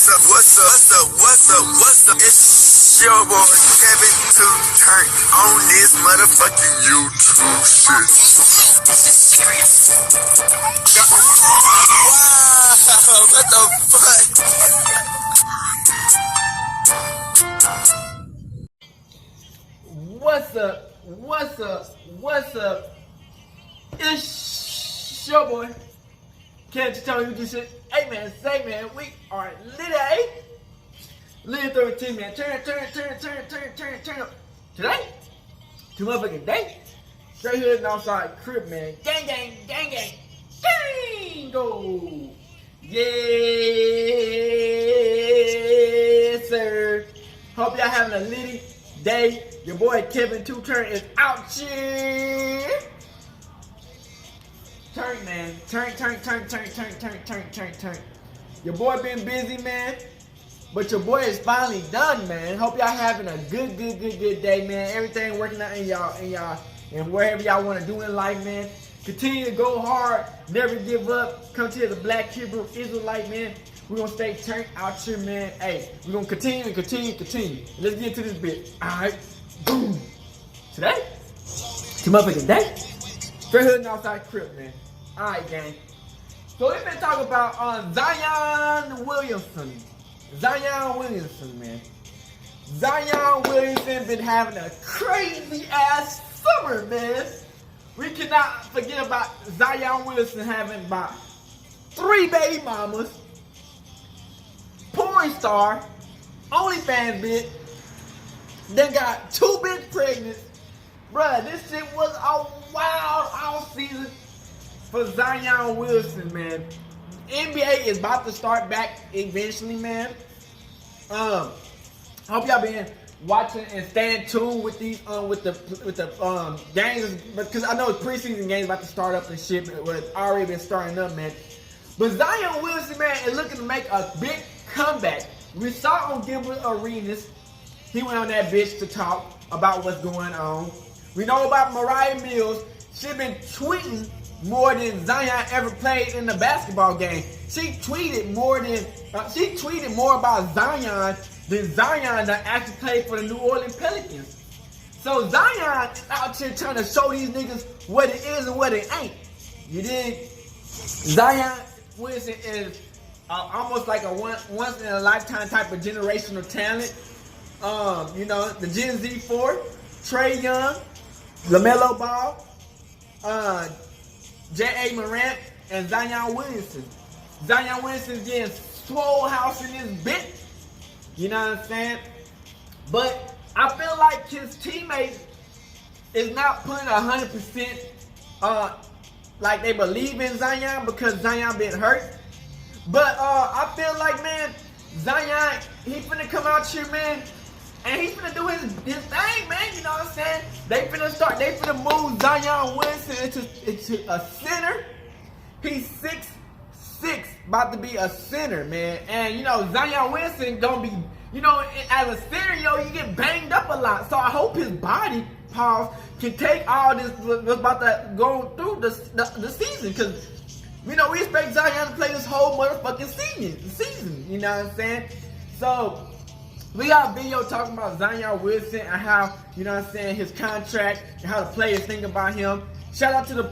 What's up? It's your boy Kevin to turn on this motherfucking YouTube shit. This is serious. Wow, what the fuck? What's up? It's your boy. Can't you tell me who this shit? Hey man, say man, we are lit, eh? Lit 13, man. Turn up. Today? Two motherfucking day? Straight here in the outside crib, man. Gang. Go! Yes, sir. Hope y'all having a litty day. Your boy Kevin 2 Turn is out here. Turn, man. Turn. Your boy been busy, man. But your boy is finally done, man. Hope y'all having a good day, man. Everything working out in y'all and wherever y'all want to do in life, man. Continue to go hard. Never give up. Come to the Black Hebrew Israelite, man. We're going to stay turned out here, man. Hey, we're going to continue. Let's get into this bit. Alright. Boom. Today? Two motherfucking day. Straight hood and outside crib, man. Alright, gang. So we've been talking about Zion Williamson, man. Zion Williamson been having a crazy ass summer, man. We cannot forget about Zion Williamson having about 3 baby mamas, porn star, OnlyFans bitch, then got 2 bitch pregnant. Bruh, this shit was a wild off season for Zion Williamson, man. NBA is about to start back eventually, man. Hope y'all been watching and staying tuned with these with the games, because I know it's preseason games about to start up and shit, but it's already been starting up, man. But Zion Williamson, man, is looking to make a big comeback. We saw on Gilbert Arenas, he went on that bitch to talk about what's going on. We know about Mariah Mills. She been tweeting more than Zion ever played in the basketball game. She tweeted more about Zion than Zion that actually played for the New Orleans Pelicans. So Zion is out here trying to show these niggas what it is and what it ain't. You dig? Zion Williamson is almost like a once in a lifetime type of generational talent. You know, the Gen Z 4, Trae Young, LaMelo Ball, J.A. Morant, and Zion Williamson. Zion Williamson's getting Swole house in his bit. You know what I'm saying? But I feel like his teammates is not putting 100% like they believe in Zion because Zion been hurt. But I feel like, man, Zion, he finna come out here, man, and he's finna do his thing, man. You know what I'm saying? They finna move Zion Williamson into a center. He's 6'6", about to be a center, man. And you know, Zion Williamson gonna be, you know, as a center, you know, you get banged up a lot. So I hope his body, pause, can take all this what's about to go through the season, because you know we expect Zion to play this whole motherfucking season. You know what I'm saying? So we got a video talking about Zion Williamson and how, you know what I'm saying, his contract and how the players think about him. Shout out to the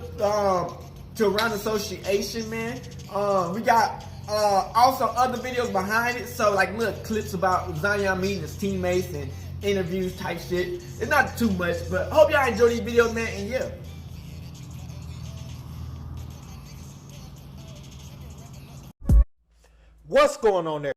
Run Association, man. We got also other videos behind it. So like little clips about Zion meeting his teammates and interviews type shit. It's not too much, but hope y'all enjoy these videos, man. And yeah. What's going on there?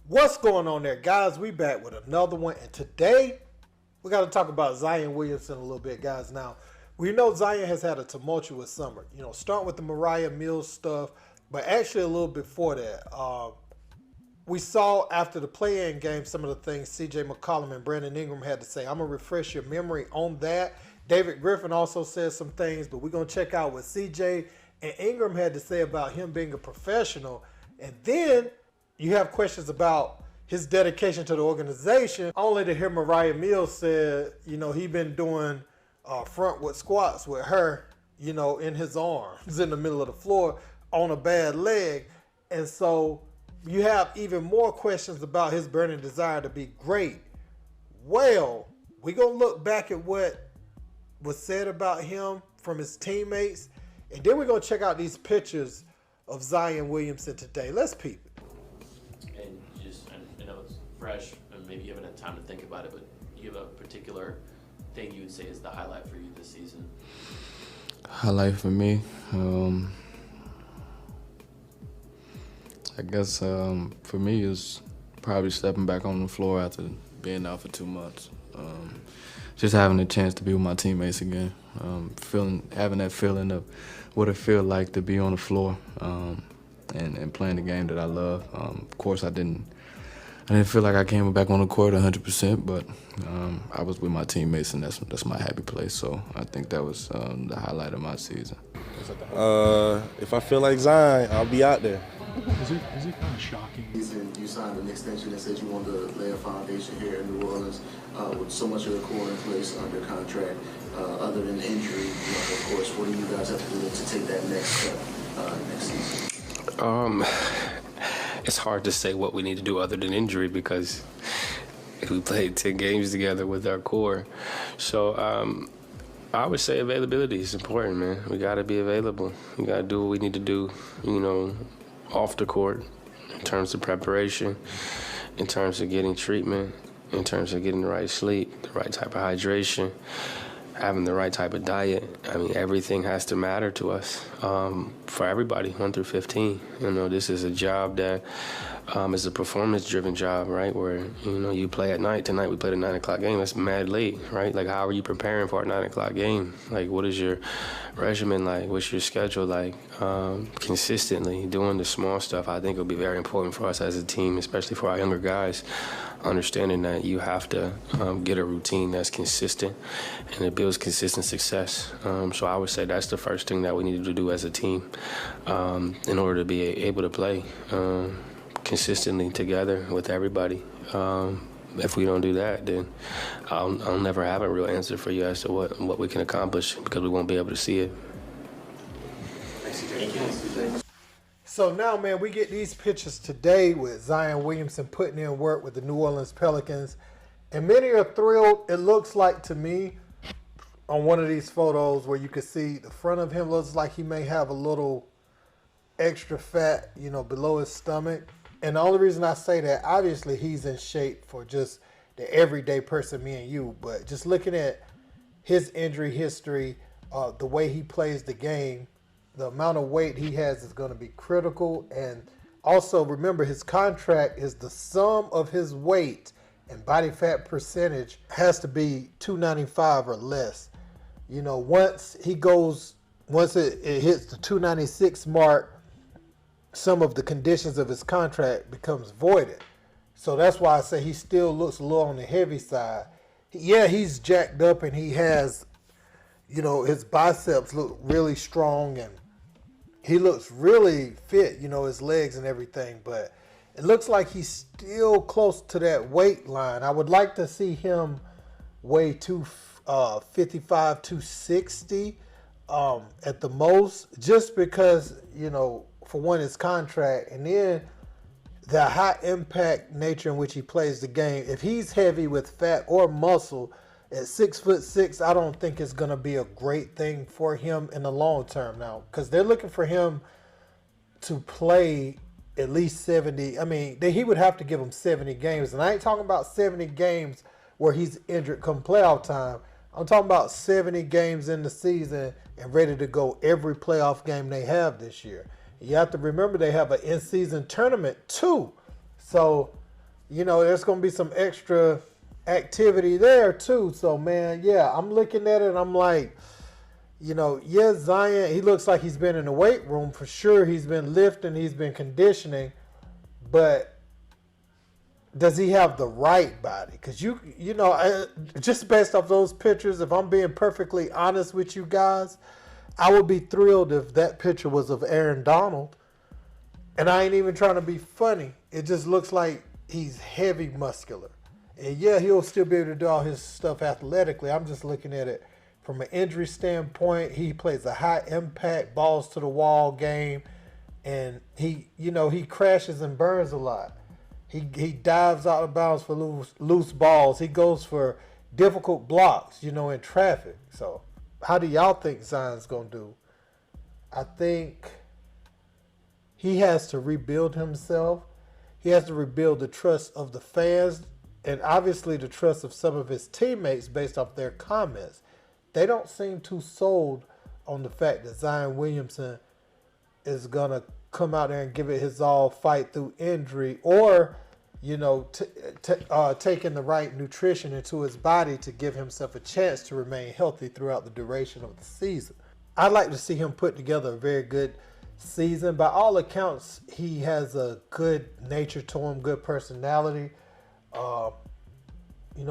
What's going on there, guys? We back with another one, and today we got to talk about Zion Williamson a little bit, guys. Now, we know Zion has had a tumultuous summer, you know, starting with the Mariah Mills stuff, but actually a little before that. We saw after the play-in game some of the things C.J. McCollum and Brandon Ingram had to say. I'm going to refresh your memory on that. David Griffin also said some things, but we're going to check out what C.J. and Ingram had to say about him being a professional. And then you have questions about his dedication to the organization, only to hear Mariah Mills said, you know, he been doing frontward squats with her, you know, in his arms in the middle of the floor on a bad leg. And so you have even more questions about his burning desire to be great. Well, we're going to look back at what was said about him from his teammates, and then we're going to check out these pictures of Zion Williamson today. Let's peep it. And just, I know it's fresh, and maybe you haven't had time to think about it, but do you have a particular thing you would say is the highlight for you this season? Highlight for me, I guess for me is probably stepping back on the floor after being out for 2 months. Just having a chance to be with my teammates again, having that feeling of what it feels like to be on the floor and playing the game that I love. Of course, I didn't feel like I came back on the court 100%, but I was with my teammates, and that's my happy place. So I think that was the highlight of my season. If I feel like Zion, I'll be out there. Is it kind of shocking? You signed an extension that said you wanted to lay a foundation here in New Orleans with so much of the core in place under contract. Other than injury, of course, what do you guys have to do to take that next step next season? It's hard to say what we need to do other than injury because we played 10 games together with our core. So I would say availability is important, man. We got to be available. We got to do what we need to do, you know, off the court in terms of preparation, in terms of getting treatment, in terms of getting the right sleep, the right type of hydration, having the right type of diet. I mean, everything has to matter to us for everybody, 1 through 15. You know, this is a job that is a performance-driven job, right, where, you know, you play at night. Tonight we played a 9 o'clock game. That's mad late, right? Like, how are you preparing for a 9 o'clock game? Like, what is your regimen like? What's your schedule like? Consistently doing the small stuff, I think, will be very important for us as a team, especially for our younger guys, understanding that you have to get a routine that's consistent, and it builds consistent success. So I would say that's the first thing that we need to do as a team in order to be able to play consistently together with everybody. If we don't do that, then I'll never have a real answer for you as to what we can accomplish because we won't be able to see it. So now, man, we get these pictures today with Zion Williamson putting in work with the New Orleans Pelicans. And many are thrilled. It looks like to me on one of these photos where you can see the front of him looks like he may have a little extra fat, you know, below his stomach. And the only reason I say that, obviously he's in shape for just the everyday person, me and you. But just looking at his injury history, the way he plays the game, the amount of weight he has is going to be critical. And also remember, his contract is the sum of his weight and body fat percentage has to be 295 or less. You know, once it hits the 296 mark, some of the conditions of his contract becomes voided. So that's why I say he still looks a little on the heavy side. Yeah, he's jacked up and he has, you know, his biceps look really strong and he looks really fit, you know, his legs and everything, but it looks like he's still close to that weight line. I would like to see him weigh 255, 260 at the most, just because, you know, for one, his contract, and then the high impact nature in which he plays the game. If he's heavy with fat or muscle at 6'6", I don't think it's going to be a great thing for him in the long term now, because they're looking for him to play at least 70. I mean, he would have to give him 70 games, and I ain't talking about 70 games where he's injured come playoff time. I'm talking about 70 games in the season and ready to go every playoff game they have this year. You have to remember they have an in-season tournament too. So, you know, there's going to be some extra activity there too. So, man, yeah, I'm looking at it and I'm like, you know, yes, Zion, he looks like he's been in the weight room for sure. He's been lifting, he's been conditioning, but does he have the right body? Because, you know, just based off those pictures, if I'm being perfectly honest with you guys, I would be thrilled if that picture was of Aaron Donald. And I ain't even trying to be funny. It just looks like he's heavy muscular. And yeah, he'll still be able to do all his stuff athletically. I'm just looking at it from an injury standpoint. He plays a high impact, balls to the wall game. And he crashes and burns a lot. He dives out of bounds for loose balls. He goes for difficult blocks, in traffic. So how do y'all think Zion's going to do? I think he has to rebuild himself. He has to rebuild the trust of the fans and obviously the trust of some of his teammates based off their comments. They don't seem too sold on the fact that Zion Williamson is going to come out there and give it his all, fight through injury, or, taking the right nutrition into his body to give himself a chance to remain healthy throughout the duration of the season. I'd like to see him put together a very good season. By all accounts, he has a good nature to him, good personality.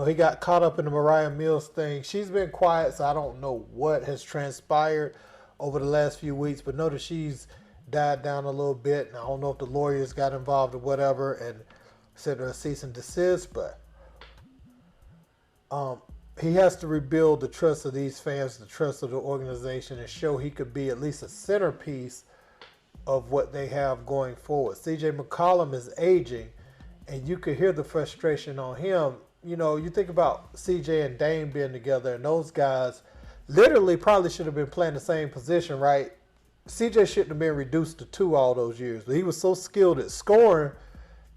He got caught up in the Mariah Mills thing. She's been quiet, so I don't know what has transpired over the last few weeks, but know that she's died down a little bit. And I don't know if the lawyers got involved or whatever and sent her a cease and desist, but he has to rebuild the trust of these fans, the trust of the organization, and show he could be at least a centerpiece of what they have going forward. CJ McCollum is aging, and you could hear the frustration on him. You think about CJ and Dame being together, and those guys literally probably should have been playing the same position, right? CJ shouldn't have been reduced to 2 all those years, but he was so skilled at scoring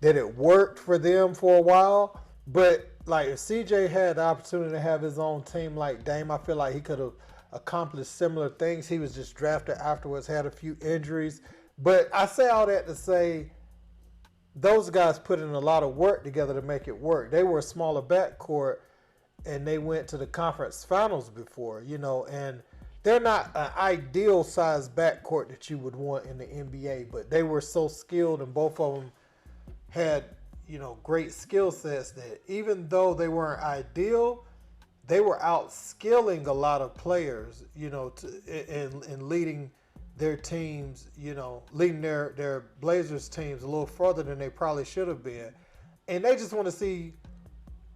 that it worked for them for a while. But like, if CJ had the opportunity to have his own team like Dame, I feel like he could have accomplished similar things. He was just drafted afterwards, had a few injuries. But I say all that to say those guys put in a lot of work together to make it work. They were a smaller backcourt, and they went to the conference finals before, and they're not an ideal size backcourt that you would want in the NBA, but they were so skilled, and both of them had, great skill sets that even though they weren't ideal, they were outskilling a lot of players, in leading their teams, leading their Blazers teams a little further than they probably should have been. And they just want to see,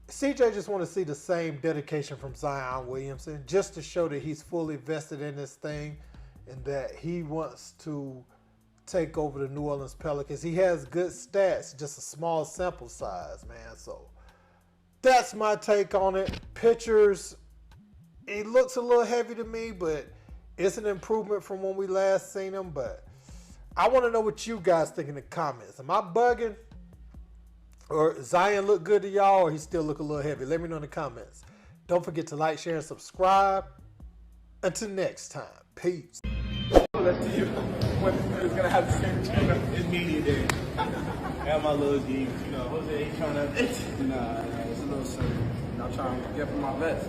CJ just want to see the same dedication from Zion Williamson, just to show that he's fully vested in this thing and that he wants to take over the New Orleans Pelicans. He has good stats, just a small sample size, man. So that's my take on it. Pictures, it looks a little heavy to me, but it's an improvement from when we last seen him. But I want to know what you guys think in the comments. Am I bugging? Or Zion look good to y'all, or he still look a little heavy? Let me know in the comments. Don't forget to like, share, and subscribe. Until next time, peace. Let's see when it's gonna have the same channel. It's media day. Got my little games, Jose ain't trying to. Nah, it's a little silly. I'm trying to get from my vets,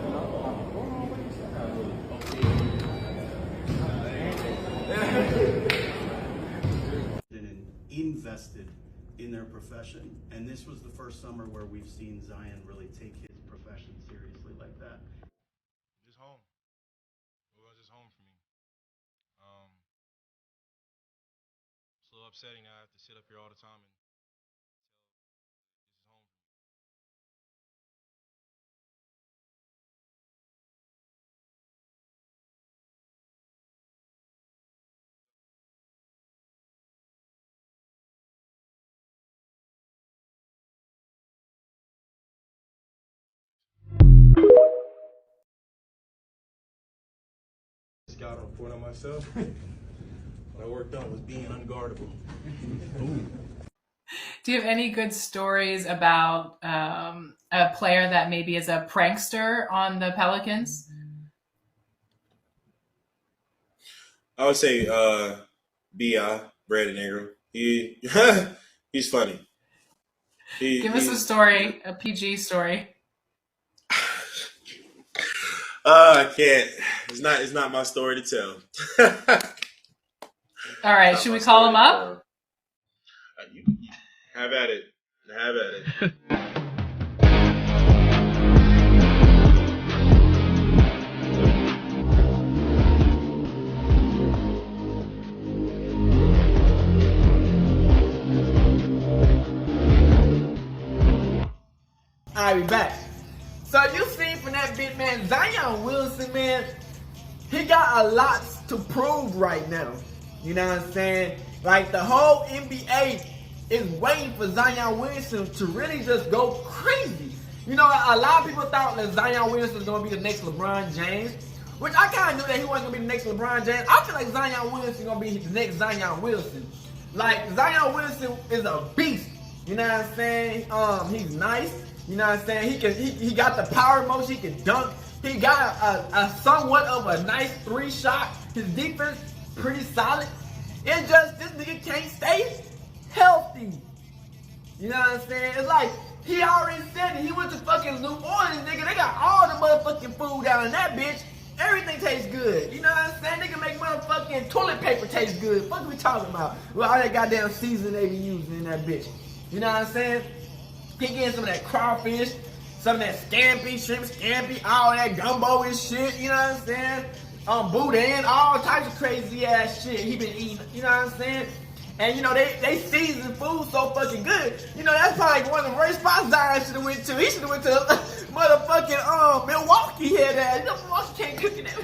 And invested in their profession, and this was the first summer where we've seen Zion really take his profession seriously like that. Just home. It was just home for me. It's a little upsetting that I have to sit up here all the time and Got on point on myself. What I worked on was being unguardable. Do you have any good stories about a player that maybe is a prankster on the Pelicans? I would say B.I. Brandon Ingram. He's funny. Give us a story, a PG story. I can't. It's not my story to tell. All right, should we call him up? Have at it. Have at it. back. So you see from that bit, man, Zion Williamson, man, he got a lot to prove right now. You know what I'm saying? Like, the whole NBA is waiting for Zion Williamson to really just go crazy. You know, a lot of people thought that Zion Williamson was going to be the next LeBron James, which I kind of knew that he wasn't going to be the next LeBron James. I feel like Zion Williamson is going to be the next Zion Williamson. Like, Zion Williamson is a beast. You know what I'm saying? He's nice. You know what I'm saying? He got the power motion. He can dunk. He got a somewhat of a nice 3-shot. His defense pretty solid. It's just this nigga can't stay healthy. You know what I'm saying? It's like he already said it. He went to fucking New Orleans, nigga. They got all the motherfucking food down in that bitch. Everything tastes good. You know what I'm saying? Nigga make motherfucking toilet paper taste good. What are we talking about? Well, all that goddamn season they be using in that bitch. You know what I'm saying? He getting some of that crawfish, some of that scampi, shrimp scampi, all that gumbo and shit. You know what I'm saying? Boudin, all types of crazy ass shit he been eating. You know what I'm saying? And you know, they season food so fucking good. You know, that's probably like one of the worst spots Zion should have went to. He should have went to motherfucking Milwaukee here. That, you know, Milwaukee can't cook in that.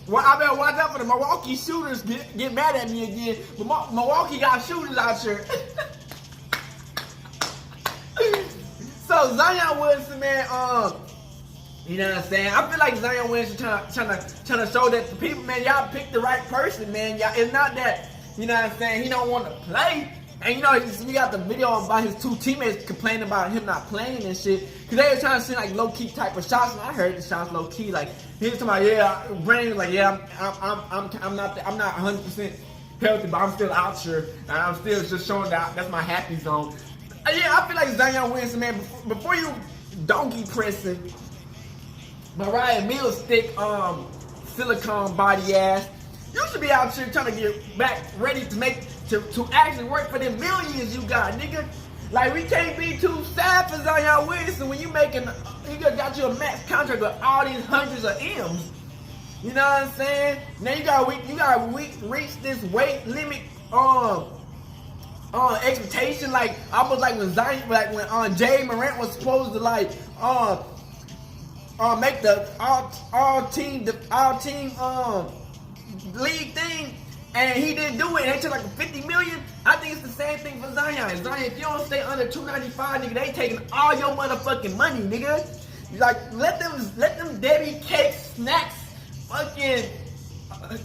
Well, I better watch out for the Milwaukee shooters get mad at me again. But Milwaukee got shooters out here. So Zion Williamson, man, you know what I'm saying? I feel like Zion Williamson trying to show that the people, man, y'all picked the right person, man. Y'all, it's not that, you know what I'm saying, he don't want to play. And you know, we got the video about his two teammates complaining about him not playing and shit. Cause they were trying to send like low-key type of shots, and I heard the shots low-key. Like he was talking about, yeah, Brandon was like, yeah, I'm not 100% healthy, but I'm still out here, and I'm still just showing that that's my happy zone. Yeah, I feel like Zion Williamson, man, before you donkey pressing Mariah Mills stick silicone body ass, you should be out here trying to get back ready to actually work for the millions you got, nigga. Like, we can't be too sad for Zion Williamson when you got you a max contract with all these hundreds of M's. You know what I'm saying? Now you gotta reach this weight limit expectation, like almost like when Zion, like when Jay Morant was supposed to like make the all team league thing, and he didn't do it. And they took like $50 million. I think it's the same thing for Zion. Zion, if you don't stay under $295, nigga, they taking all your motherfucking money, nigga. Like let them Debbie cakes, snacks, fucking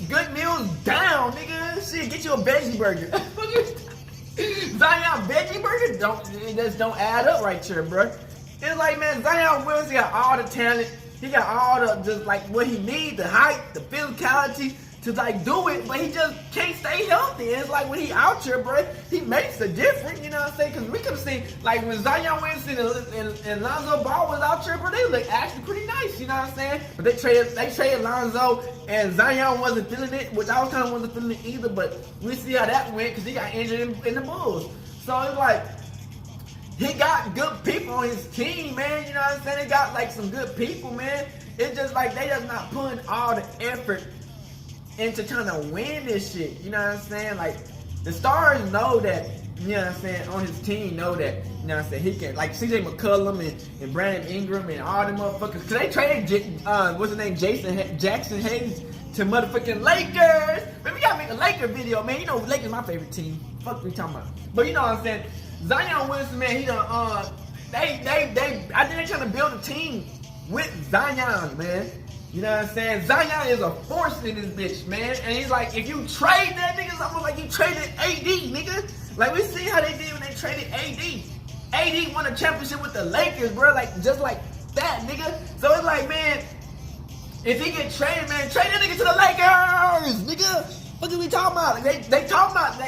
good meals down, nigga. Shit, get you a veggie burger. Zion veggie burger don't add up right here, bro. It's like, man, Zion Williamson got all the talent. He got all the just like what he needs, the height, the physicality to like do it, but he just can't stay healthy. And it's like when he out here, bro, he makes a difference. You know what I'm saying? Because we could have seen like when Zion Williamson and Lonzo Ball was out here, bro, they look actually pretty nice. You know what I'm saying? But they traded Lonzo, and Zion wasn't feeling it, which I was kind of wasn't feeling it either. But we see how that went because he got injured in the Bulls. So it's like he got good people on his team, man. You know what I'm saying? They got like some good people, man. It's just like they just not putting all the effort into trying to win this shit. You know what I'm saying? Like the stars know that, you know what I'm saying, on his team know that, you know what I'm saying, he can, like CJ McCollum and Brandon Ingram and all them motherfuckers. Cause they traded what's his name, Jackson Hayes to motherfucking Lakers. Man, we gotta make a Laker video, man. You know Lakers my favorite team. Fuck we talking about. But you know what I'm saying? Zion Williamson, man, he done I think they trying to build a team with Zion, man. You know what I'm saying? Zion is a force in this bitch, man. And he's like, if you trade that nigga, it's almost like you traded AD, nigga. Like, we see how they did when they traded AD. AD won a championship with the Lakers, bro. Like, just like that, nigga. So it's like, man, if he get traded, man, trade that nigga to the Lakers, nigga. What are we talking about? They talking about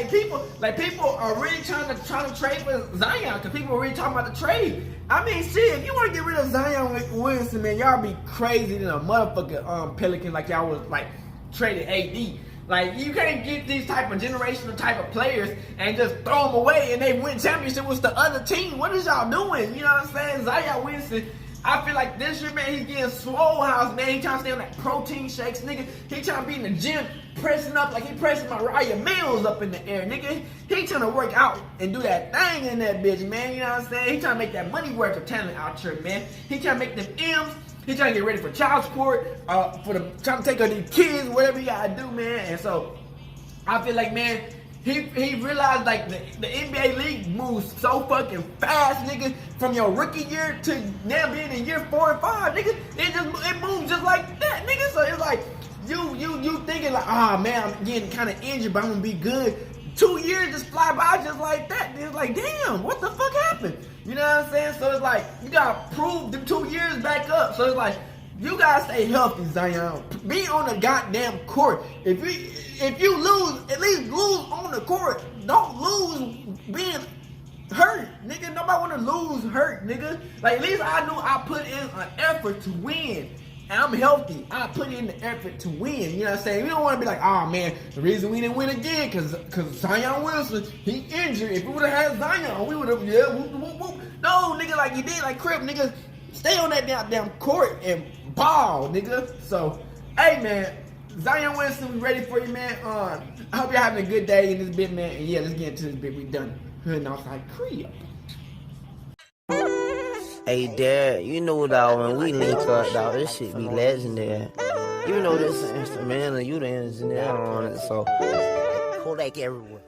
people are really trying to trade for Zion because people are really talking about the trade. I mean, shit, if you want to get rid of Zion Williamson, man, y'all be crazy than a motherfucker Pelican like y'all was like traded AD. Like you can't get these type of generational type of players and just throw them away and they win championship with the other team. What is y'all doing? You know what I'm saying? Zion Williamson, I feel like this year, man, he's getting Swole house, man. He trying to stay on that protein shakes, nigga. He trying to be in the gym, pressing up like he pressing Mariah Mills up in the air, nigga. He trying to work out and do that thing in that bitch, man. You know what I'm saying? He trying to make that money worth of talent out here, man. He trying to make them M's. He trying to get ready for child support, trying to take care of these kids, whatever he gotta do, man. And so, I feel like, man, he realized like the NBA league moves so fucking fast, nigga. From your rookie year to now being in year 4 and 5, nigga. It moves just like that, nigga. So it's like you thinking like, oh man, I'm getting kind of injured, but I'm gonna be good. 2 years just fly by just like that. It's like, damn, what the fuck happened? You know what I'm saying? So it's like you gotta prove them 2 years back up. So it's like you gotta stay healthy, Zion. Be on the goddamn court. If you lose, at least lose on the court. Don't lose being hurt, nigga. Nobody wanna lose hurt, nigga. Like, at least I knew I put in an effort to win. And I'm healthy. I put in the effort to win. You know what I'm saying? We don't want to be like, oh man, the reason we didn't win again, cause Zion Wilson, he injured. If we would have had Zion, we would have, yeah, whoop, whoop, whoop. No, nigga, like you did, like Crip, nigga, stay on that damn court and ball, nigga. So, hey man, Zion Wilson, we ready for you, man. I hope you're having a good day in this bit, man. And yeah, let's get into this bit. We done. Hood and outside Creole. Hey, Dad, you know, dog, when we link up, dog, this shit be legendary. You know this instrumental, you the engineer on it, so Kodak everywhere.